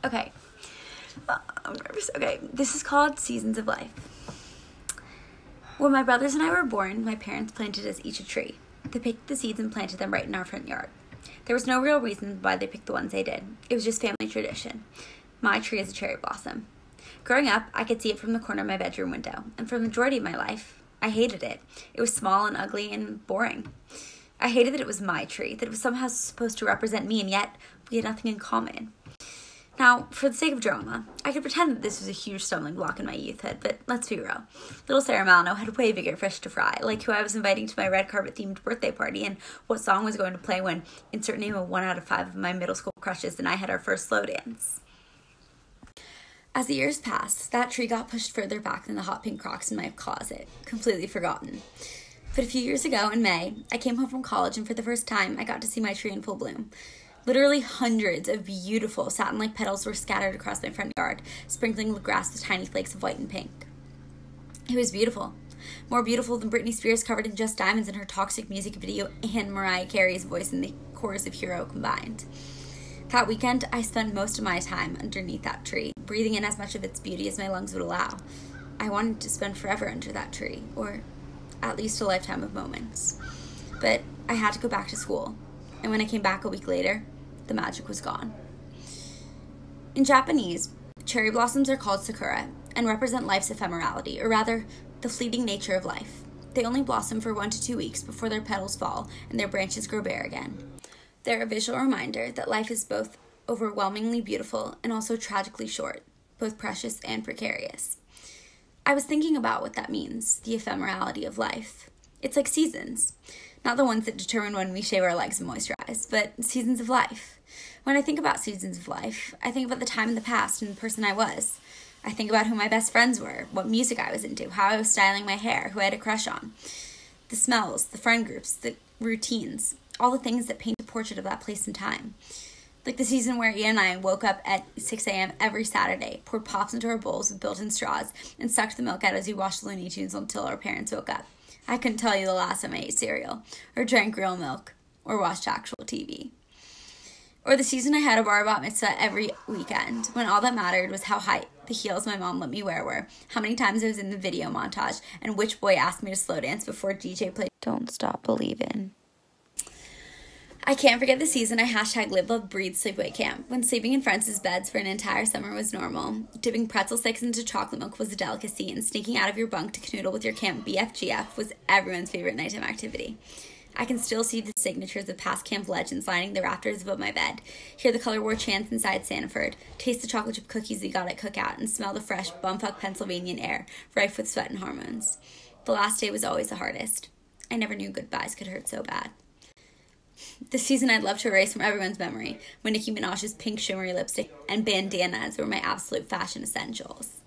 Okay. I'm nervous. Okay, this is called Seasons of Life. When my brothers and I were born, my parents planted us each a tree. They picked the seeds and planted them right in our front yard. There was no real reason why they picked the ones they did. It was just family tradition. My tree is a cherry blossom. Growing up, I could see it from the corner of my bedroom window, and for the majority of my life, I hated it. It was small and ugly and boring. I hated that it was my tree, that it was somehow supposed to represent me, and yet we had nothing in common. Now, for the sake of drama, I could pretend that this was a huge stumbling block in my youthhood, but let's be real. Little Sarah Malino had way bigger fish to fry, like who I was inviting to my red carpet-themed birthday party, and what song was going to play when insert name of 1 out of 5 of my middle school crushes and I had our first slow dance. As the years passed, that tree got pushed further back than the hot pink Crocs in my closet, completely forgotten. But a few years ago, in May, I came home from college, and for the first time, I got to see my tree in full bloom. Literally hundreds of beautiful satin-like petals were scattered across my front yard, sprinkling the grass with tiny flakes of white and pink. It was beautiful. More beautiful than Britney Spears covered in Just Diamonds in her toxic music video and Mariah Carey's voice in the chorus of Hero combined. That weekend, I spent most of my time underneath that tree, breathing in as much of its beauty as my lungs would allow. I wanted to spend forever under that tree, or at least a lifetime of moments. But I had to go back to school, and when I came back a week later, the magic was gone. In Japanese, cherry blossoms are called sakura and represent life's ephemerality, or rather, the fleeting nature of life. They only blossom for 1 to 2 weeks before their petals fall and their branches grow bare again. They're a visual reminder that life is both overwhelmingly beautiful and also tragically short, both precious and precarious. I was thinking about what that means, the ephemerality of life. It's like seasons. Not the ones that determine when we shave our legs and moisturize, but seasons of life. When I think about seasons of life, I think about the time in the past and the person I was. I think about who my best friends were, what music I was into, how I was styling my hair, who I had a crush on. The smells, the friend groups, the routines, all the things that paint a portrait of that place and time. Like the season where Ian and I woke up at 6 a.m. every Saturday, poured pops into our bowls with built-in straws, and sucked the milk out as we watched Looney Tunes until our parents woke up. I couldn't tell you the last time I ate cereal, or drank real milk, or watched actual TV. Or the season I had a bar bat mitzvah every weekend, when all that mattered was how high the heels my mom let me wear were, how many times I was in the video montage, and which boy asked me to slow dance before DJ played Don't Stop Believin'. I can't forget the season I #lived, loved, breathed sleepaway camp, when sleeping in friends' beds for an entire summer was normal, dipping pretzel sticks into chocolate milk was a delicacy, and sneaking out of your bunk to canoodle with your camp BFGF was everyone's favorite nighttime activity. I can still see the signatures of past camp legends lining the rafters above my bed, hear the color war chants inside Sanford, taste the chocolate chip cookies we got at Cookout, and smell the fresh, bumfuck Pennsylvanian air, rife with sweat and hormones. The last day was always the hardest. I never knew goodbyes could hurt so bad. The season I'd love to erase from everyone's memory, when Nicki Minaj's pink shimmery lipstick and bandanas were my absolute fashion essentials.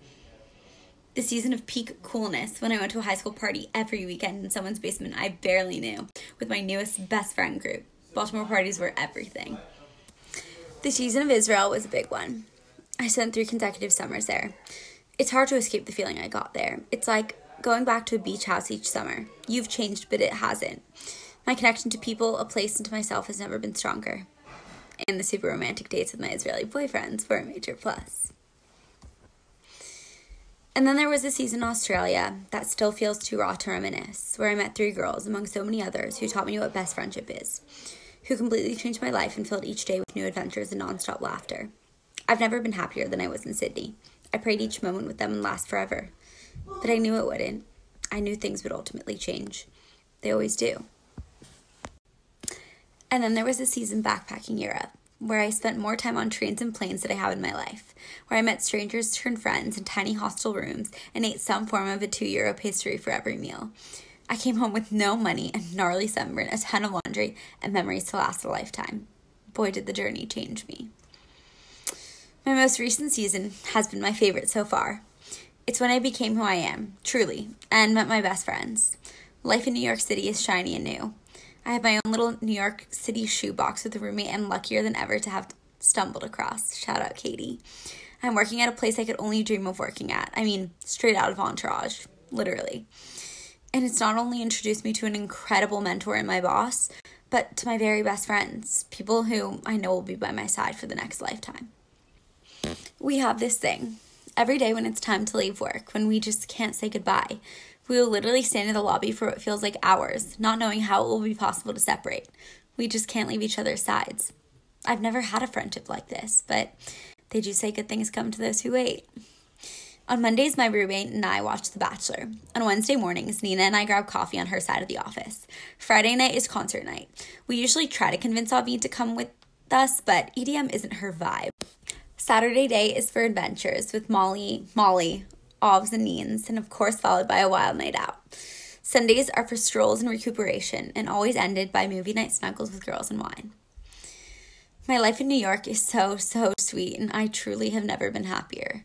The season of peak coolness, when I went to a high school party every weekend in someone's basement I barely knew, with my newest best friend group. Baltimore parties were everything. The season of Israel was a big one. I spent 3 consecutive summers there. It's hard to escape the feeling I got there. It's like going back to a beach house each summer. You've changed, but it hasn't. My connection to people, a place, and to myself has never been stronger. And the super romantic dates with my Israeli boyfriends were a major plus. And then there was a season in Australia that still feels too raw to reminisce, where I met 3 girls, among so many others, who taught me what best friendship is, who completely changed my life and filled each day with new adventures and nonstop laughter. I've never been happier than I was in Sydney. I prayed each moment with them would last forever. But I knew it wouldn't. I knew things would ultimately change. They always do. And then there was a season backpacking Europe, where I spent more time on trains and planes than I have in my life, where I met strangers turned friends in tiny hostel rooms and ate some form of a €2 pastry for every meal. I came home with no money, a gnarly sunburn, a ton of laundry, and memories to last a lifetime. Boy, did the journey change me. My most recent season has been my favorite so far. It's when I became who I am, truly, and met my best friends. Life in New York City is shiny and new. I have my own little New York City shoebox with a roommate I'm luckier than ever to have stumbled across. Shout out, Katie. I'm working at a place I could only dream of working at. I mean, straight out of Entourage, literally. And it's not only introduced me to an incredible mentor and my boss, but to my very best friends, people who I know will be by my side for the next lifetime. We have this thing. Every day when it's time to leave work, when we just can't say goodbye, we will literally stand in the lobby for what feels like hours, not knowing how it will be possible to separate. We just can't leave each other's sides. I've never had a friendship like this, but they do say good things come to those who wait. On Mondays, my roommate and I watch The Bachelor. On Wednesday mornings, Nina and I grab coffee on her side of the office. Friday night is concert night. We usually try to convince Avi to come with us, but EDM isn't her vibe. Saturday day is for adventures with Molly, Ovs, and Neens, and of course followed by a wild night out. Sundays are for strolls and recuperation, and always ended by movie night snuggles with girls and wine. My life in New York is so sweet, and I truly have never been happier.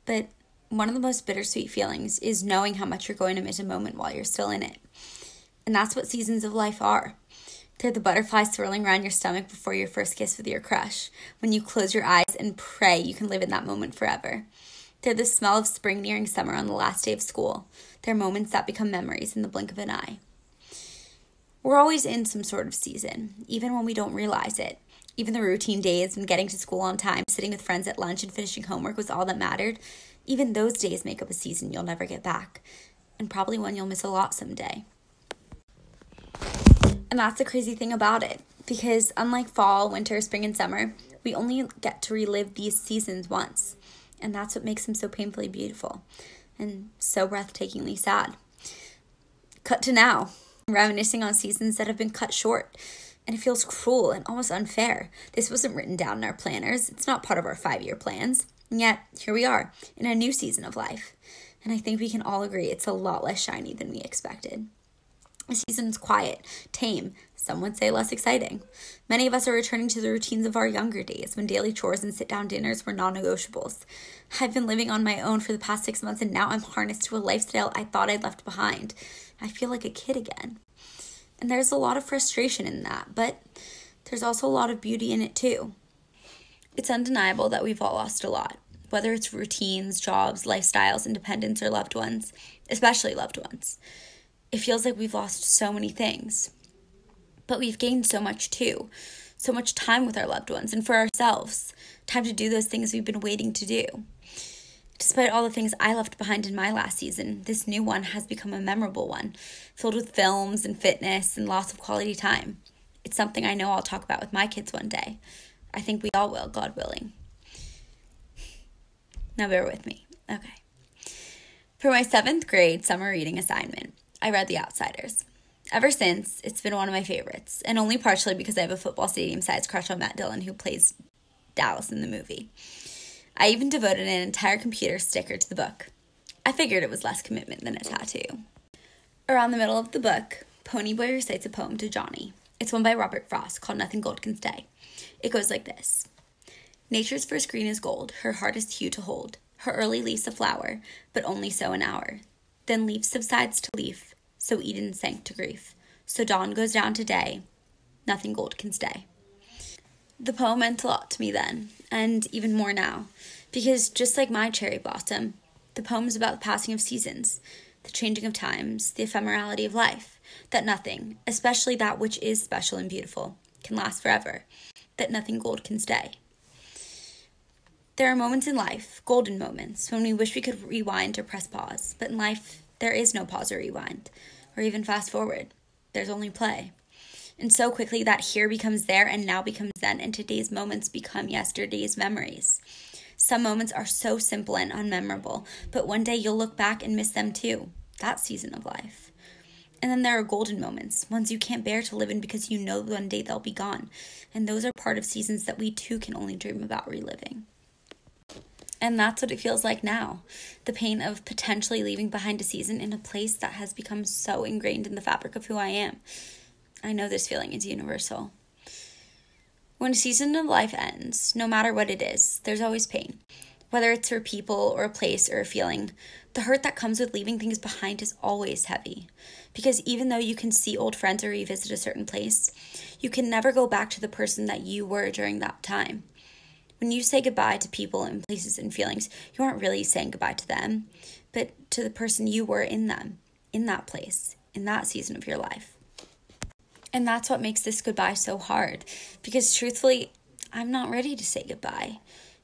But one of the most bittersweet feelings is knowing how much you're going to miss a moment while you're still in it. And that's what seasons of life are. They're the butterflies swirling around your stomach before your first kiss with your crush, when you close your eyes and pray you can live in that moment forever. They're the smell of spring nearing summer on the last day of school. They're moments that become memories in the blink of an eye. We're always in some sort of season, even when we don't realize it. Even the routine days when getting to school on time, sitting with friends at lunch, and finishing homework was all that mattered, even those days make up a season you'll never get back, and probably one you'll miss a lot someday. And that's the crazy thing about it, because unlike fall, winter, spring, and summer, we only get to relive these seasons once. And that's what makes them so painfully beautiful and so breathtakingly sad. Cut to now, reminiscing on seasons that have been cut short. And it feels cruel and almost unfair. This wasn't written down in our planners. It's not part of our 5-year plans. And yet, here we are, in a new season of life. And I think we can all agree it's a lot less shiny than we expected. The season's quiet, tame, some would say less exciting. Many of us are returning to the routines of our younger days, when daily chores and sit-down dinners were non-negotiables. I've been living on my own for the past 6 months, and now I'm harnessed to a lifestyle I thought I'd left behind. I feel like a kid again. And there's a lot of frustration in that, but there's also a lot of beauty in it too. It's undeniable that we've all lost a lot, whether it's routines, jobs, lifestyles, independence, or loved ones, especially loved ones. It feels like we've lost so many things, but we've gained so much too. So much time with our loved ones and for ourselves. Time to do those things we've been waiting to do. Despite all the things I left behind in my last season, this new one has become a memorable one, filled with films and fitness and lots of quality time. It's something I know I'll talk about with my kids one day. I think we all will, God willing. Now bear with me. Okay. For my 7th grade summer reading assignment, I read The Outsiders. Ever since, it's been one of my favorites, and only partially because I have a football stadium-sized crush on Matt Dillon, who plays Dallas in the movie. I even devoted an entire computer sticker to the book. I figured it was less commitment than a tattoo. Around the middle of the book, Ponyboy recites a poem to Johnny. It's one by Robert Frost called Nothing Gold Can Stay. It goes like this. Nature's first green is gold, her hardest hue to hold. Her early leaf's a flower, but only so an hour. Then leaf subsides to leaf, so Eden sank to grief. So dawn goes down to day, nothing gold can stay. The poem meant a lot to me then, and even more now, because just like my cherry blossom, the poem is about the passing of seasons, the changing of times, the ephemerality of life, that nothing, especially that which is special and beautiful, can last forever, that nothing gold can stay. There are moments in life, golden moments, when we wish we could rewind or press pause, but in life, there is no pause or rewind, or even fast forward. There's only play. And so quickly that here becomes there and now becomes then, and today's moments become yesterday's memories. Some moments are so simple and unmemorable, but one day you'll look back and miss them too. That season of life. And then there are golden moments, ones you can't bear to live in because you know one day they'll be gone. And those are part of seasons that we too can only dream about reliving. And that's what it feels like now. The pain of potentially leaving behind a season in a place that has become so ingrained in the fabric of who I am. I know this feeling is universal. When a season of life ends, no matter what it is, there's always pain. Whether it's for people or a place or a feeling, the hurt that comes with leaving things behind is always heavy. Because even though you can see old friends or revisit a certain place, you can never go back to the person that you were during that time. When you say goodbye to people and places and feelings, you aren't really saying goodbye to them, but to the person you were in them, in that place, in that season of your life. And that's what makes this goodbye so hard, because truthfully, I'm not ready to say goodbye.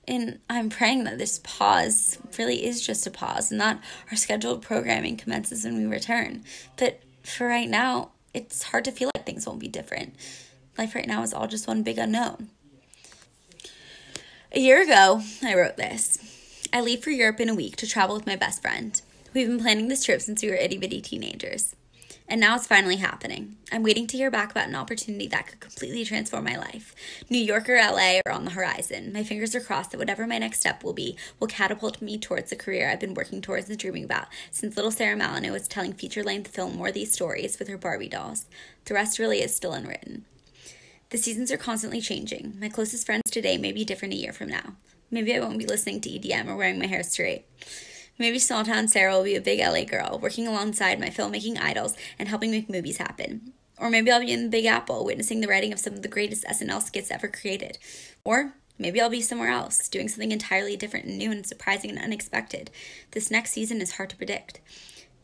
And I'm praying that this pause really is just a pause and that our scheduled programming commences when we return. But for right now, it's hard to feel like things won't be different. Life right now is all just one big unknown. A year ago, I wrote this. I leave for Europe in a week to travel with my best friend. We've been planning this trip since we were itty-bitty teenagers. And now it's finally happening. I'm waiting to hear back about an opportunity that could completely transform my life. New York or LA are on the horizon. My fingers are crossed that whatever my next step will be will catapult me towards the career I've been working towards and dreaming about since little Sarah Malineau was telling feature-length film More These Stories with her Barbie dolls. The rest really is still unwritten. The seasons are constantly changing. My closest friends today may be different a year from now. Maybe I won't be listening to EDM or wearing my hair straight. Maybe small town Sarah will be a big LA girl, working alongside my filmmaking idols and helping make movies happen. Or maybe I'll be in the Big Apple, witnessing the writing of some of the greatest SNL skits ever created. Or maybe I'll be somewhere else, doing something entirely different and new and surprising and unexpected. This next season is hard to predict.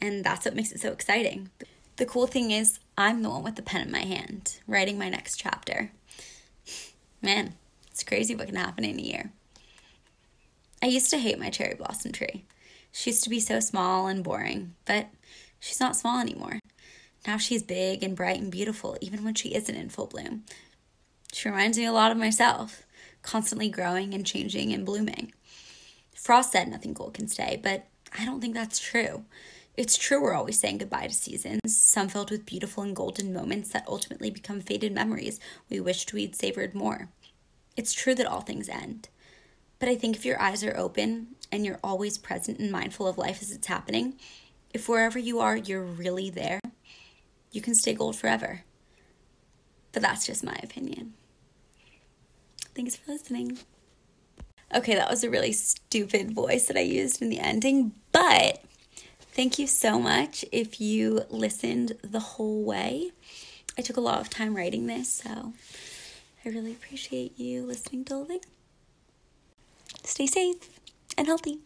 And that's what makes it so exciting. The cool thing is, I'm the one with the pen in my hand, writing my next chapter. Man, it's crazy what can happen in a year. I used to hate my cherry blossom tree. She used to be so small and boring, but she's not small anymore. Now she's big and bright and beautiful, even when she isn't in full bloom. She reminds me a lot of myself, constantly growing and changing and blooming. Frost said nothing gold can stay, but I don't think that's true. It's true we're always saying goodbye to seasons, some filled with beautiful and golden moments that ultimately become faded memories we wished we'd savored more. It's true that all things end. But I think if your eyes are open and you're always present and mindful of life as it's happening, if wherever you are, you're really there, you can stay gold forever. But that's just my opinion. Thanks for listening. Okay, that was a really stupid voice that I used in the ending, but thank you so much if you listened the whole way. I took a lot of time writing this, so I really appreciate you listening to the thing. Stay safe and healthy.